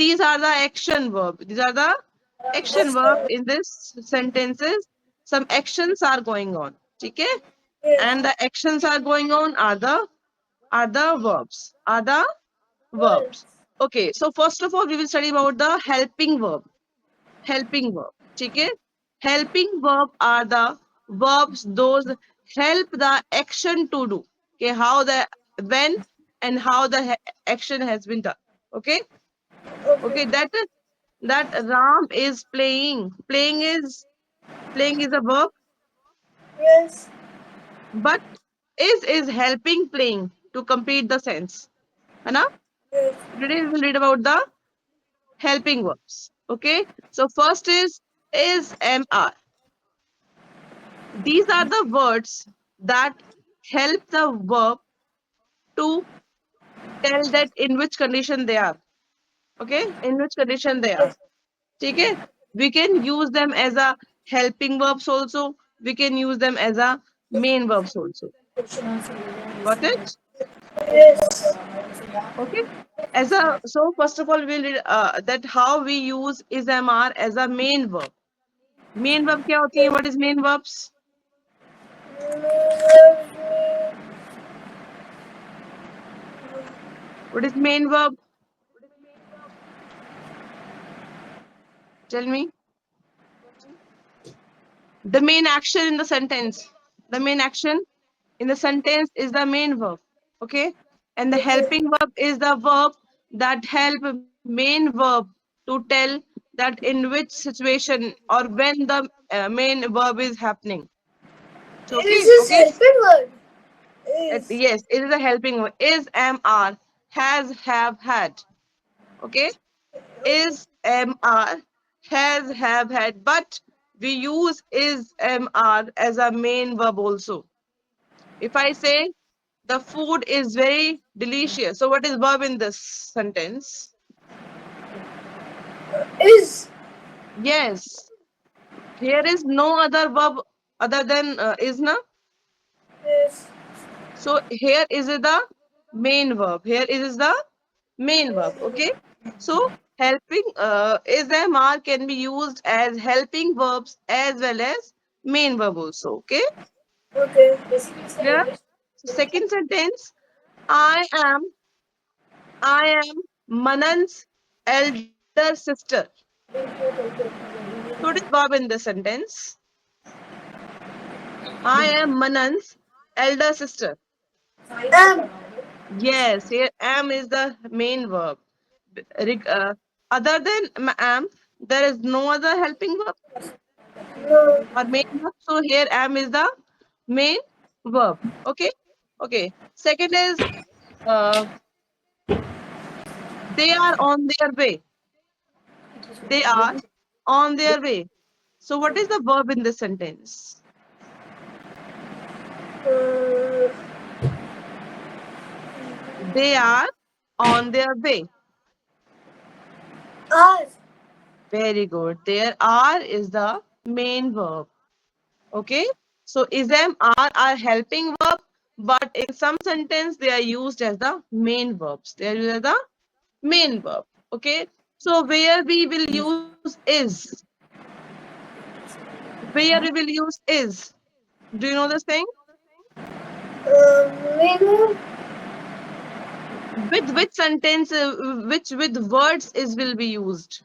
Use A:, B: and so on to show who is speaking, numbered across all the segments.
A: these are the action verb. These are the action verb in this sentences. Some actions are going on. Okay? And the actions are going on are the verbs. Are the verbs. Okay. So first of all, we will study about the helping verb. Helping verb. Okay? Helping verb are the verbs those help the action to do. Okay? How the when and how the action has been done. Okay? Okay, that Ram is playing. Playing is a verb,
B: Yes.
A: but is helping playing to complete the sense. है ना?
B: Yes.
A: Today we will read about the helping verbs. Okay, so first is MR. These are the words that help the verb to tell that in which condition they are. Okay, in which condition they are. Okay, we can use them as a helping verbs also. We can use them as a main verbs also. Got it?
B: Yes.
A: Okay. As a so first of all we'll read that how we use is MR as a main verb. Main verb क्या होती है? What is main verbs? What is main verb? Tell me. The main action in the sentence. The main action in the sentence is the main verb. Okay. And the helping verb is the verb that help main verb to tell that in which situation or when the main verb is happening. So,
B: Is
A: okay.
B: this
A: Okay.
B: helping word? Is.
A: Yes, it is a helping verb. Is, am, are, has, have, had. Okay. Is, am, are, has, have, had. But we use is, am, are as a main verb also. If I say the food is very delicious. So what is verb in this sentence?
B: Is.
A: Yes. Here is no other verb other than is na.
B: Yes.
A: So here is the main verb. Here is the main verb. Okay. So helping is and are can be used as helping verbs as well as main verb also. Okay.
B: Okay.
A: Clear? So second sentence, I am Manan's elder sister. So what is verb in this sentence? I am Manan's elder sister.
B: Am.
A: Yes, here am is the main verb. Other than am, there is no other helping verb
B: No.
A: or main verb. So here am is the main verb. Okay. Okay. Second is uh, they are on their way. They are on their way. So what is the verb in this sentence?
B: Uh,
A: They are on their way.
B: are.
A: Very good. There are is the main verb. Okay. So ism are helping verb, but in some sentence they are used as the main verbs. They are used as the main verb. Okay. So where we will use is. Where we will use is. Do you know this thing?
B: Minimum.
A: With which sentence, which with words is will be used?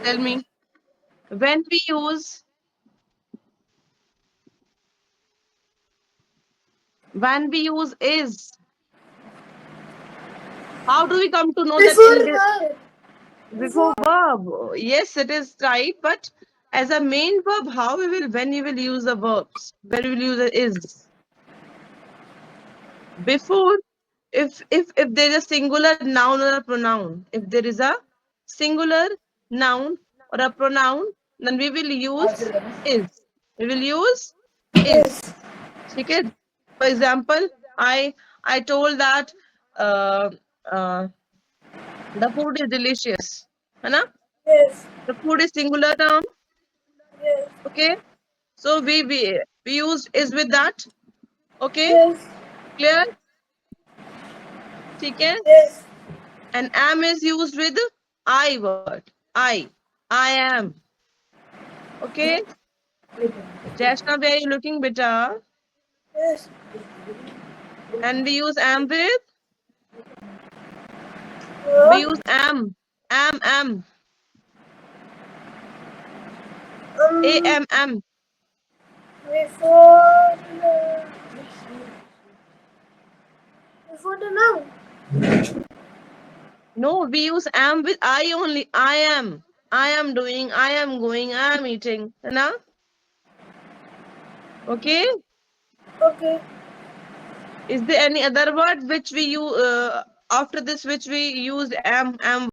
A: Tell me. When we use is, how do we come to know that
B: Before
A: in the
B: her.
A: before
B: Before.
A: verb? Yes, it is right, but as a main verb, how we will when you will use the verbs? Where we will use the is? Before, if there is a singular noun or a pronoun, if there is a singular noun or a pronoun, then we will use is. We will use is.
B: Is.
A: Okay. For example, I told that uh, uh, the food is delicious. है ना?
B: Yes.
A: The food is singular noun.
B: Yes.
A: Okay. So we used is with that. Okay.
B: Yes.
A: Clear? Okay.
B: Yes.
A: And am is used with I word. I am. Okay. Jashna, where are you looking, beta?
B: Yes.
A: And we use am with, we
B: What?
A: use am,
B: Um.
A: am.
B: Before. Before the noun.
A: No, we use am with I only. I am doing, I am going, I am eating. Na? Okay.
B: Okay.
A: Is there any other word which we use after this which we use am